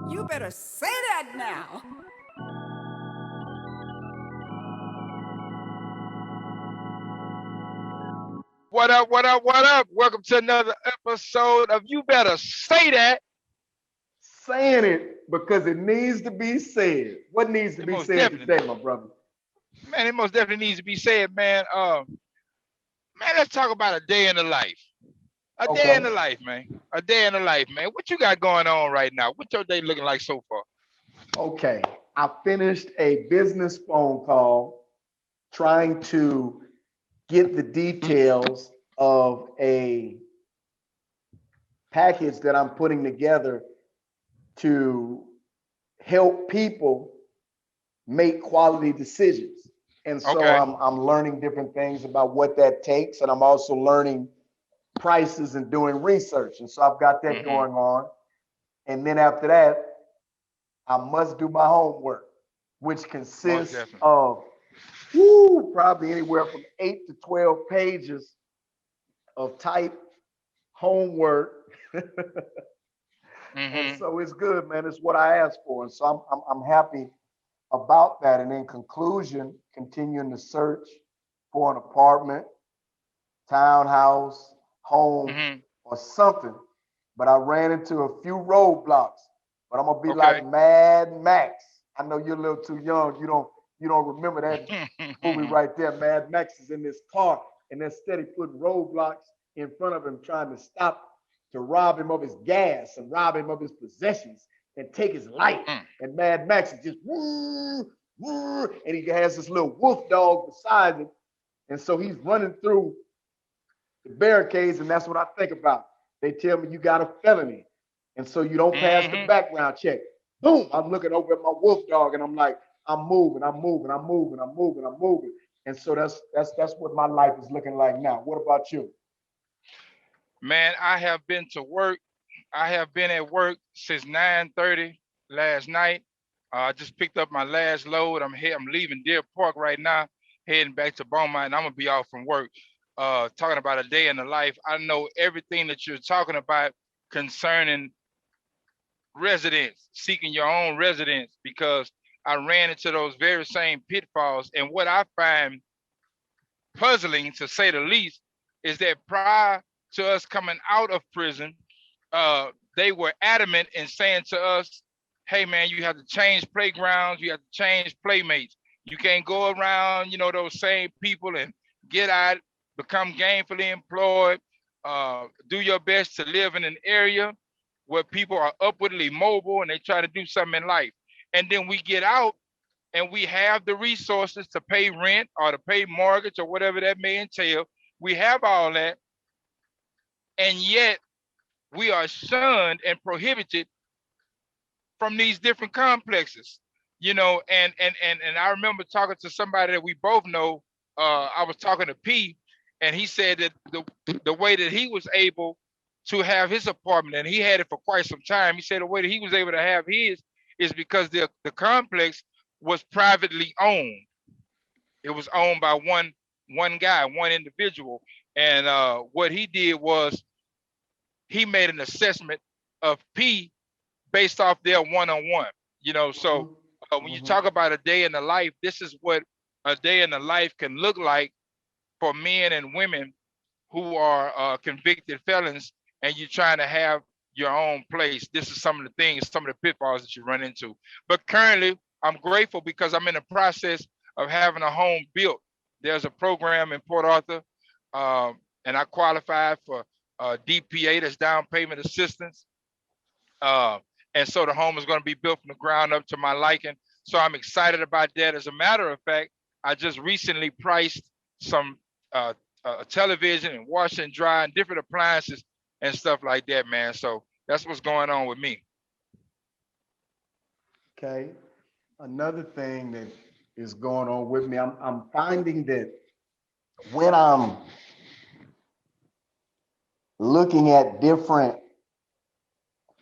You better say that now. What up, what up, what up? Welcome to another episode of You Better Say That. Saying it because it needs to be said. What needs to It be most said definitely, today, my brother? man, it most definitely needs to be said, man. Man, let's talk about a day in the life. A day in Okay. the life, man. A day in the life, man. What you got going on right now? What's your day looking like so far? Okay. I finished a business phone call trying to get the details of a package that I'm putting together to help people make quality decisions. And so Okay. I'm learning different things about what that takes. And I'm also learning prices and doing research. And so I've got that Mm-hmm. going on. And then after that, I must do my homework, which Most consists definitely. of probably anywhere from 8 to 12 pages of type homework. And Mm-hmm. so it's good, man. It's what I asked for. And so I'm happy about that. And in conclusion, continuing to search for an apartment, townhouse, home, Mm-hmm. or something. But I ran into a few roadblocks. But I'm gonna be Okay. like Mad Max. I know you're a little too young. You don't remember that movie right there. Mad Max is in this car and they're steady putting roadblocks in front of him, trying to stop to rob him of his gas and rob him of his possessions and take his life. And Mad Max is just woo, woo, and he has this little wolf dog beside him. And so he's running through the barricades, and that's what I think about. They tell me you got a felony, and so you don't pass the Mm-hmm. background check. Boom! I'm looking over at my wolf dog, and I'm like, I'm moving, I'm moving, I'm moving, I'm moving, I'm moving. And so that's what my life is looking like now. What about you? Man, I have been to work. I have been at work since 9:30 last night. I just picked up my last load. I'm here. I'm leaving Deer Park right now, heading back to Beaumont, and I'm gonna be off from work. Talking about a day in the life. I know everything that you're talking about concerning residence, seeking your own residence, because I ran into those very same pitfalls. And what I find puzzling, to say the least, is that prior to us coming out of prison, they were adamant in saying to us, hey man, you have to change playgrounds, you have to change playmates. You can't go around, those same people and get out, become gainfully employed, do your best to live in an area where people are upwardly mobile and they try to do something in life. And then we get out and we have the resources to pay rent or to pay mortgage or whatever that may entail. We have all that, and yet we are shunned and prohibited from these different complexes. And I remember talking to somebody that we both know. I was talking to P, and he said that the way that he was able to have his apartment, and he had it for quite some time. He said the way that he was able to have his is because the complex was privately owned. It was owned by one guy, one individual, and what he did was he made an assessment of P based off their one-on-one. So when you Mm-hmm. talk about a day in the life, this is what a day in the life can look like for men and women who are convicted felons, and you're trying to have your own place. This is some of the things, some of the pitfalls that you run into. But currently, I'm grateful because I'm in the process of having a home built. There's a program in Port Arthur, and I qualified for DPA, that's down payment assistance. Uh, and so the home is going to be built from the ground up to my liking. So I'm excited about that. As a matter of fact, I just recently priced some uh, television and wash and dry and different appliances and stuff like that, man. So that's what's going on with me. Okay. Another thing that is going on with me, I'm finding that when I'm looking at different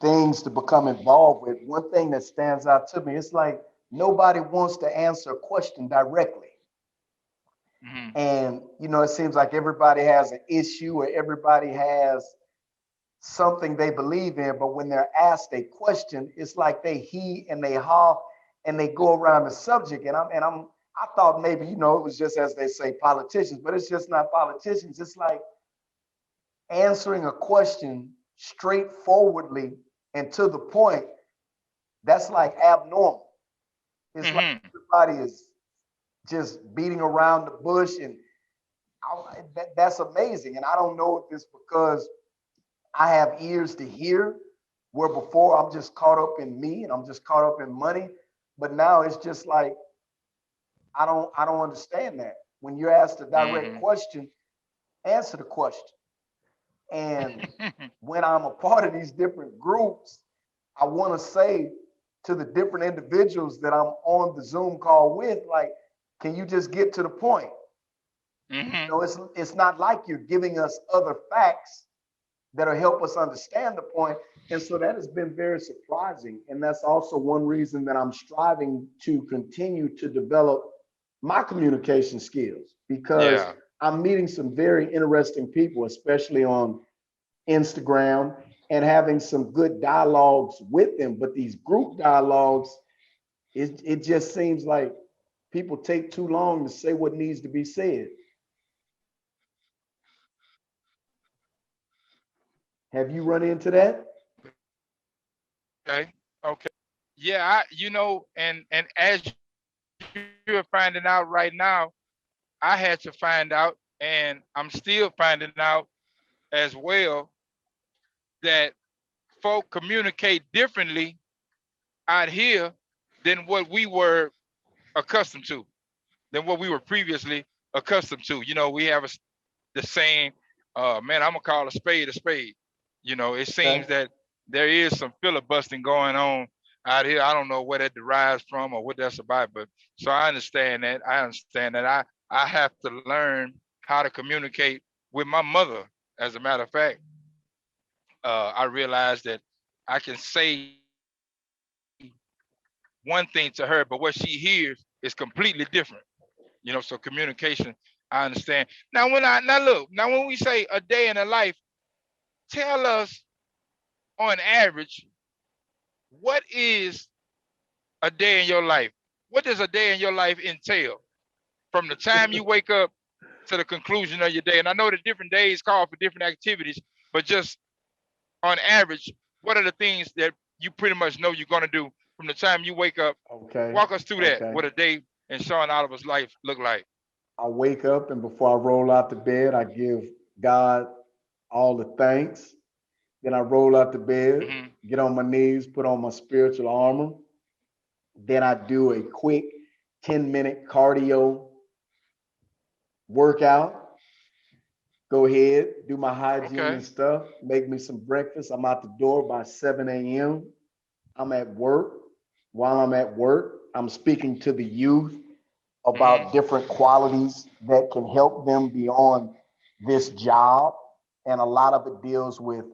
things to become involved with, one thing that stands out to me, it's like nobody wants to answer a question directly. Mm-hmm. And, it seems like everybody has an issue or everybody has something they believe in, but when they're asked a question, it's like they he and they ha and they go around the subject. I thought maybe, it was just as they say politicians, but it's just not politicians. It's like answering a question straightforwardly and to the point. That's like abnormal. It's like everybody is just beating around the bush, and that's amazing. And I don't know if it's because I have ears to hear, where before I'm just caught up in me and I'm just caught up in money. But now it's just like I don't understand that. When you're asked a direct question, answer the question. And when I'm a part of these different groups, I want to say to the different individuals that I'm on the Zoom call with, like, can you just get to the point? It's not like you're giving us other facts that'll help us understand the point. And so that has been very surprising. And that's also one reason that I'm striving to continue to develop my communication skills, because I'm meeting some very interesting people, especially on Instagram, and having some good dialogues with them. But these group dialogues, it just seems like people take too long to say what needs to be said. Have you run into that? Okay. Okay. Yeah, and as you're finding out right now, I had to find out, and I'm still finding out as well, that folk communicate differently out here than what we were accustomed to, than what we were previously accustomed to. We have the saying, man, I'm gonna call a spade a spade. It seems that there is some filibustering going on out here. I don't know where that derives from or what that's about, but so I understand that. I have to learn how to communicate with my mother. As a matter of fact, I realized that I can say one thing to her, but what she hears is completely different. So communication, I understand. Now when we say a day in a life, tell us on average, what is a day in your life? What does a day in your life entail from the time you wake up to the conclusion of your day? And I know that different days call for different activities, but just on average, what are the things that you pretty much know you're going to do from the time you wake up? Okay. Walk us through that. Okay. What a day in Sean Oliver's life look like. I wake up, and before I roll out the bed, I give God all the thanks. Then I roll out the bed, get on my knees, put on my spiritual armor. Then I do a quick 10-minute cardio workout. Go ahead, do my hygiene and stuff, make me some breakfast. I'm out the door by 7 a.m. I'm at work. While I'm at work, I'm speaking to the youth about different qualities that can help them beyond this job. And a lot of it deals with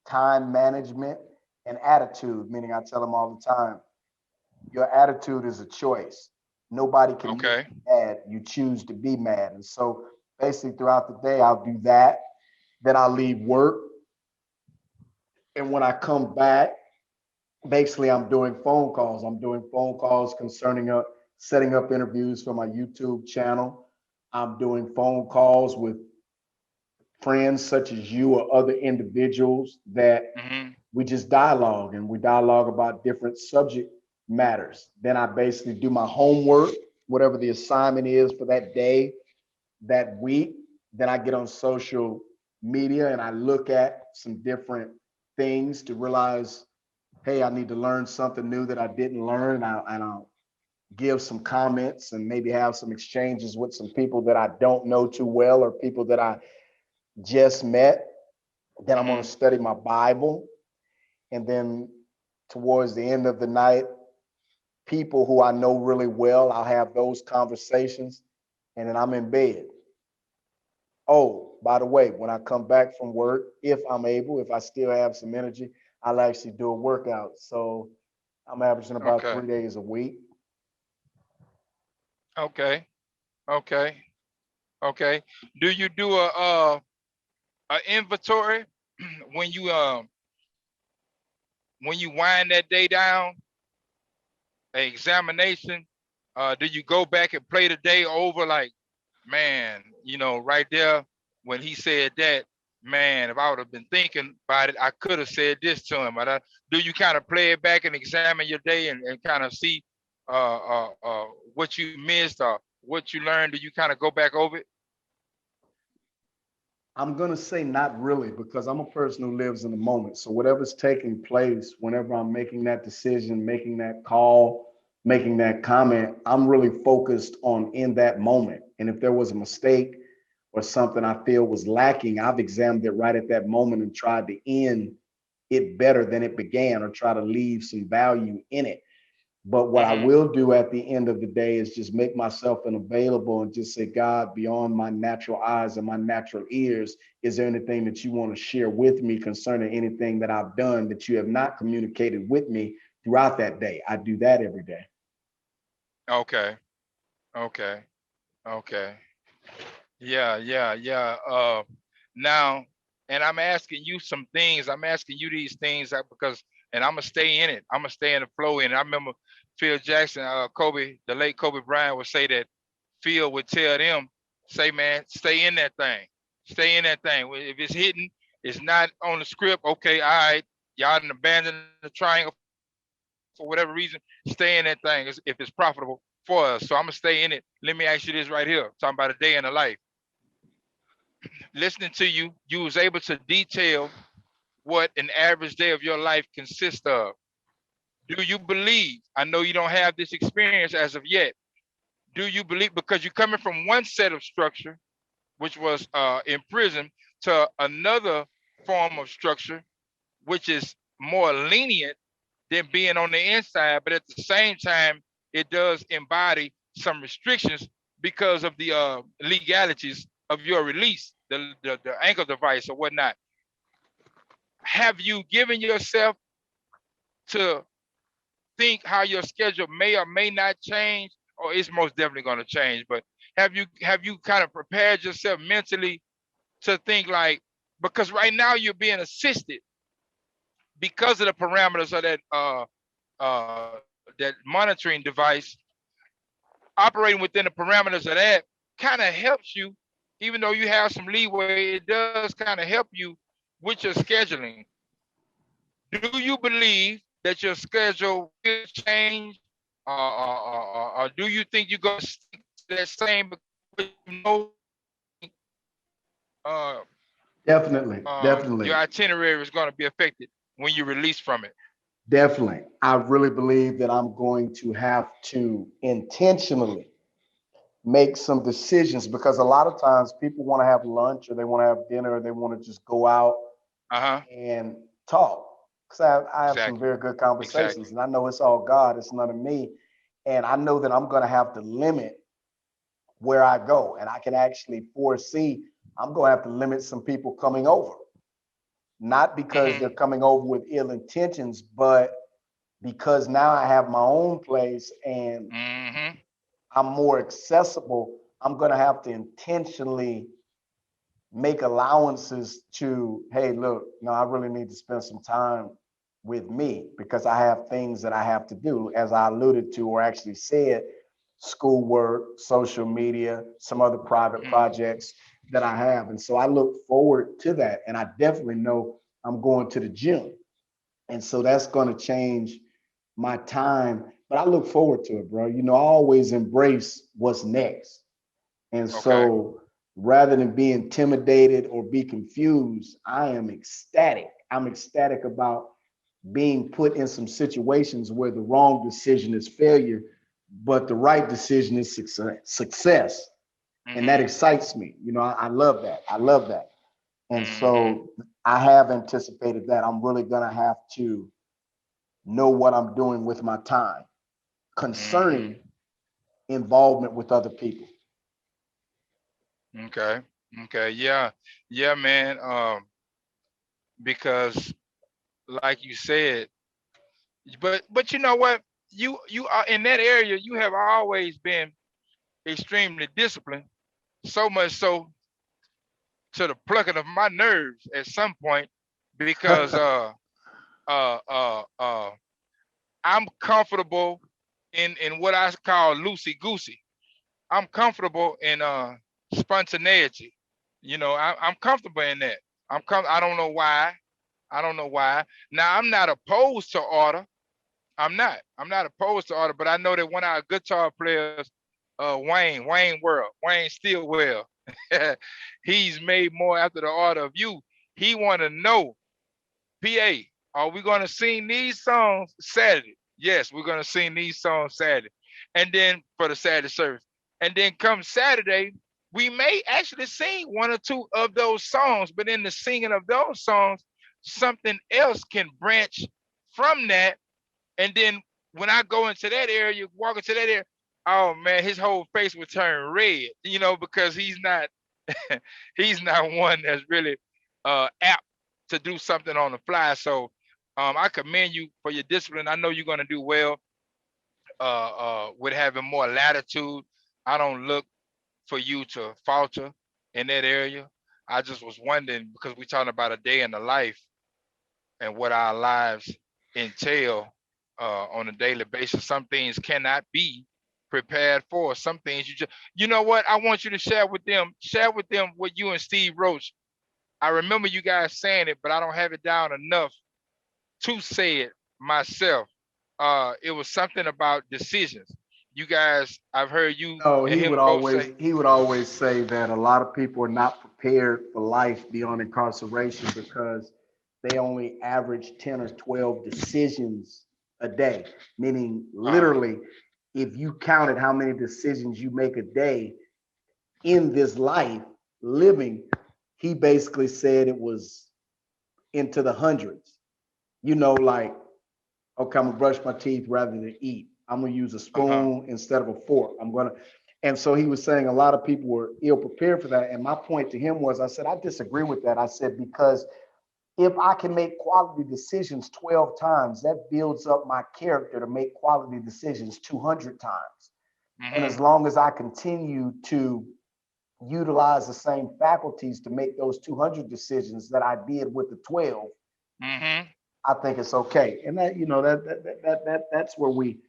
time management and attitude, meaning I tell them all the time, your attitude is a choice. Nobody can make you mad. You choose to be mad. And so basically throughout the day, I'll do that. Then I'll leave work. And when I come back, basically I'm doing phone calls. I'm doing phone calls concerning setting up interviews for my YouTube channel. I'm doing phone calls with friends such as you or other individuals that we just dialogue, and we dialogue about different subject matters. Then I basically do my homework, whatever the assignment is for that day, that week. Then I get on social media and I look at some different things to realize, hey, I need to learn something new that I didn't learn. And I'll give some comments and maybe have some exchanges with some people that I don't know too well or people that I just met. Then I'm going to study my Bible. And then towards the end of the night, people who I know really well, I'll have those conversations, and then I'm in bed. Oh, by the way, when I come back from work, if I'm able, if I still have some energy, I'll actually do a workout. So I'm averaging about 3 days a week. Okay. Do you do a inventory when you wind that day down, an examination, do you go back and play the day over like, man, right there when he said that, man, if I would have been thinking about it, I could have said this to him. But do you kind of play it back and examine your day and kind of see what you missed or what you learned? Do you kind of go back over it? I'm gonna say not really, because I'm a person who lives in the moment. So whatever's taking place, whenever I'm making that decision, making that call, making that comment, I'm really focused on in that moment. And if there was a mistake or something I feel was lacking, I've examined it right at that moment and tried to end it better than it began, or try to leave some value in it. But what I Mm-hmm. will do at the end of the day is just make myself available and just say, God, beyond my natural eyes and my natural ears, is there anything that you want to share with me concerning anything that I've done that you have not communicated with me throughout that day? I do that every day. Okay. Okay. Okay. Yeah, yeah, yeah. Now, and I'm asking you some things. I'm asking you these things because, and I'm gonna stay in it. I'm gonna stay in the flow. And I remember Phil Jackson, Kobe, the late Kobe Bryant would say that Phil would tell them, say, man, stay in that thing. Stay in that thing. If it's hitting, it's not on the script. Okay, all right. Y'all done abandoned the triangle for whatever reason. Stay in that thing if it's profitable for us. So I'm gonna stay in it. Let me ask you this right here. Talking about a day in the life. Listening to you, you was able to detail what an average day of your life consists of. Do you believe? I know you don't have this experience as of yet. Do you believe, because you're coming from one set of structure, which was in prison, to another form of structure, which is more lenient than being on the inside, but at the same time, it does embody some restrictions because of the legalities of your release, the ankle device or whatnot. Have you given yourself to think how your schedule may or may not change, or it's most definitely going to change? But have you kind of prepared yourself mentally to think like, because right now you're being assisted because of the parameters of that monitoring device, operating within the parameters of that kind of helps you, even though you have some leeway, it does kind of help you with your scheduling. Do you believe that your schedule will change, or do you think you're going to stick to that same, because you know uh, Definitely, your definitely, itinerary is going to be affected when you release from it? definitely. I really believe that I'm going to have to intentionally make some decisions, because a lot of times people want to have lunch or they want to have dinner or they want to just go out Uh-huh. and talk. Because I have some Exactly. very good conversations, Exactly. and I know it's all God, it's none of me. And I know that I'm going to have to limit where I go. And I can actually foresee I'm going to have to limit some people coming over, not because Mm-hmm. they're coming over with ill intentions, but because now I have my own place and Mm-hmm. I'm more accessible. I'm going to have to intentionally make allowances to, hey, look, no, I really need to spend some time with me because I have things that I have to do, as I alluded to or actually said, schoolwork, social media, some other private Mm-hmm. projects that I have. And so I look forward to that. And I definitely know I'm going to the gym. And so that's going to change my time. But I look forward to it, bro. You know, I always embrace what's next. And Okay. so rather than be intimidated or be confused, I am ecstatic. I'm ecstatic about being put in some situations where the wrong decision is failure, but the right decision is success. And that Mm-hmm. excites me. You know, I love that. I love that. And Mm-hmm. so I have anticipated that I'm really going to have to know what I'm doing with my time Mm-hmm. concerning involvement with other people. Okay. Okay. Yeah. Yeah, man. Because like you said, but you know what? You are in that area, you have always been extremely disciplined, so much so to the plucking of my nerves at some point. because uh uh uh I'm comfortable in what I call loosey goosey. I'm comfortable in spontaneity. I'm comfortable in that. I don't know why. I don't know why. Now I'm not opposed to order. I'm not. I'm not opposed to order, but I know that one of our guitar players, Wayne World, Wayne Stillwell, he's made more after the order of you. He want to know, PA, are we going to sing these songs Saturday? Yes, we're going to sing these songs Saturday. And then for the Saturday service. And then come Saturday, we may actually sing one or two of those songs, but in the singing of those songs, something else can branch from that. And then when I go into that area, walk into that area, oh man, his whole face would turn red, because he's not one that's really apt to do something on the fly. So I commend you for your discipline. I know you're going to do well with having more latitude. I don't look for you to falter in that area. I just was wondering because we're talking about a day in the life and what our lives entail on a daily basis. Some things cannot be prepared for. Some things you know what? I want you to share with them what you and Steve Roach. I remember you guys saying it, but I don't have it down enough to say it myself. It was something about decisions. You guys, I've heard you No, and he would him both always say, he would always say that a lot of people are not prepared for life beyond incarceration because they only average 10 or 12 decisions a day. Meaning literally, if you counted how many decisions you make a day in this life living, he basically said it was into the hundreds. Like, okay, I'm gonna brush my teeth rather than eat. I'm gonna use a spoon instead of a fork. And so he was saying a lot of people were ill prepared for that. And my point to him was, I said, I disagree with that. I said, because if I can make quality decisions 12 times, that builds up my character to make quality decisions 200 times. And as long as I continue to utilize the same faculties to make those 200 decisions that I did with the 12, I think it's okay. And that's where we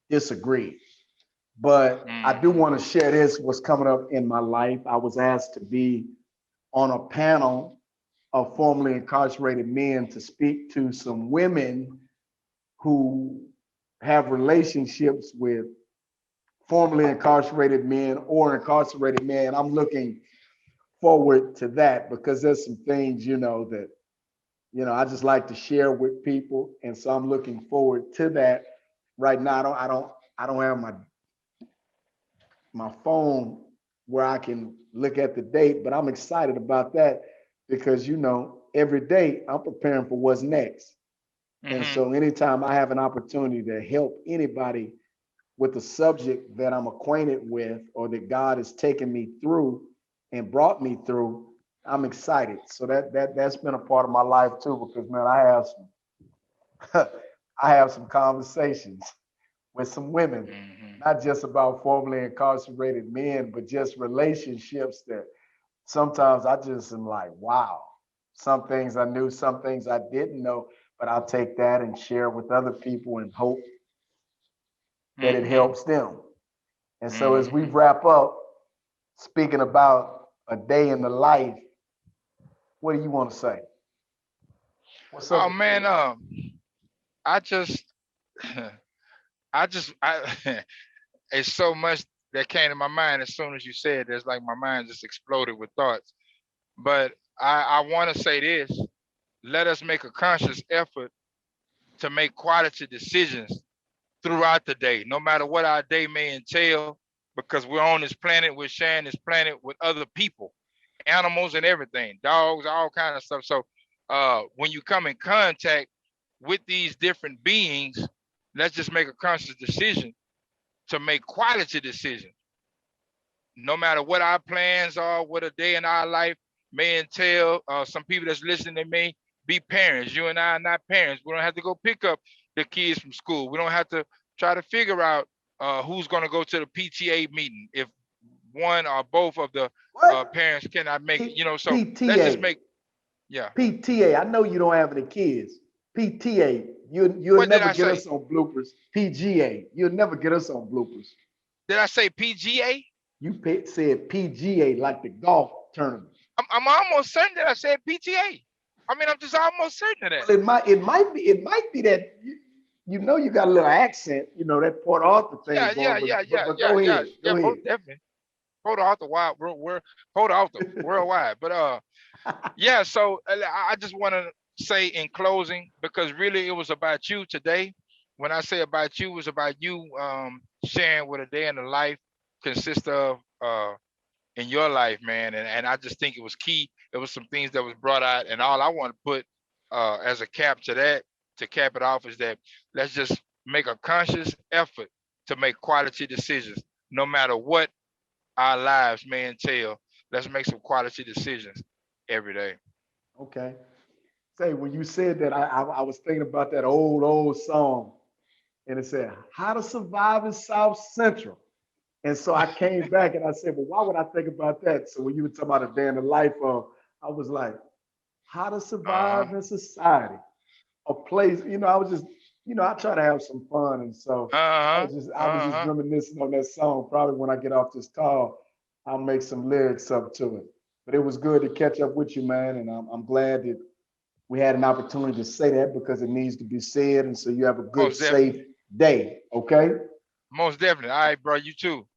disagree. But I do want to share this, what's coming up in my life. I was asked to be on a panel of formerly incarcerated men to speak to some women who have relationships with formerly incarcerated men or incarcerated men. I'm looking forward to that because there's some things, that I just like to share with people. And so I'm looking forward to that. Right now, I don't have my phone where I can look at the date, but I'm excited about that because, every day I'm preparing for what's next. And so anytime I have an opportunity to help anybody with a subject that I'm acquainted with or that God has taken me through and brought me through, I'm excited. So that's been a part of my life too, because man, I have some conversations with some women, not just about formerly incarcerated men, but just relationships that sometimes I just am like, wow, some things I knew, some things I didn't know, but I'll take that and share with other people and hope that it helps them. And so as we wrap up, speaking about a day in the life, what do you want to say? What's up? oh man, I just, it's so much that came to my mind as soon as you said. It's like my mind just exploded with thoughts. But I want to say this: let us make a conscious effort to make quality decisions throughout the day, no matter what our day may entail, because we're on this planet, we're sharing this planet with other people, animals and everything, dogs, all kind of stuff. So when you come in contact with these different beings, let's just make a conscious decision to make quality decisions, no matter what our plans are, what a day in our life may entail. Some people that's listening, they may be parents. You and I are not parents. We don't have to go pick up the kids from school. We don't have to try to figure out who's going to go to the PTA meeting if one or both of the parents cannot make it. So let's just PTA. make Yeah. PTA. I know you don't have any kids. PTA. You'll What did never I get say? us on bloopers. PGA. You'll never get us on bloopers. Did I say PGA? You said PGA like the golf tournament. I'm almost certain that I said PTA. I mean, I'm just almost certain of that. Well, it might be that you know you got a little accent, you know, that Port Arthur thing going, but go ahead. Go ahead. most definitely. Port Arthur Port Arthur worldwide. But yeah. So I just want to say in closing, because really it was about you today. When I say about you, it was about you sharing what a day in the life consists of in your life, man. And I just think it was key. It was some things that was brought out, and all I want to put as a cap to that, to cap it off, is that let's just make a conscious effort to make quality decisions, no matter what our lives may entail. Let's make some quality decisions every day. Okay. Say when you said that, I was thinking about that old song, and it said "How to Survive in South Central." And so I came back and I said, well, why would I think about that? So when you were talking about a day in the life of, I was like, how to Uh-huh. survive in society, a place, you know, I was just, you know, I try to have some fun. And so Uh-huh. I was just Uh-huh. reminiscing on that song. Probably when I get off this call, I'll make some lyrics up to it. But it was good to catch up with you, man. And I'm glad that we had an opportunity to say that because it needs to be said. And so you have a good, Most safe definitely. day. Okay. Most definitely. All right, bro. You too.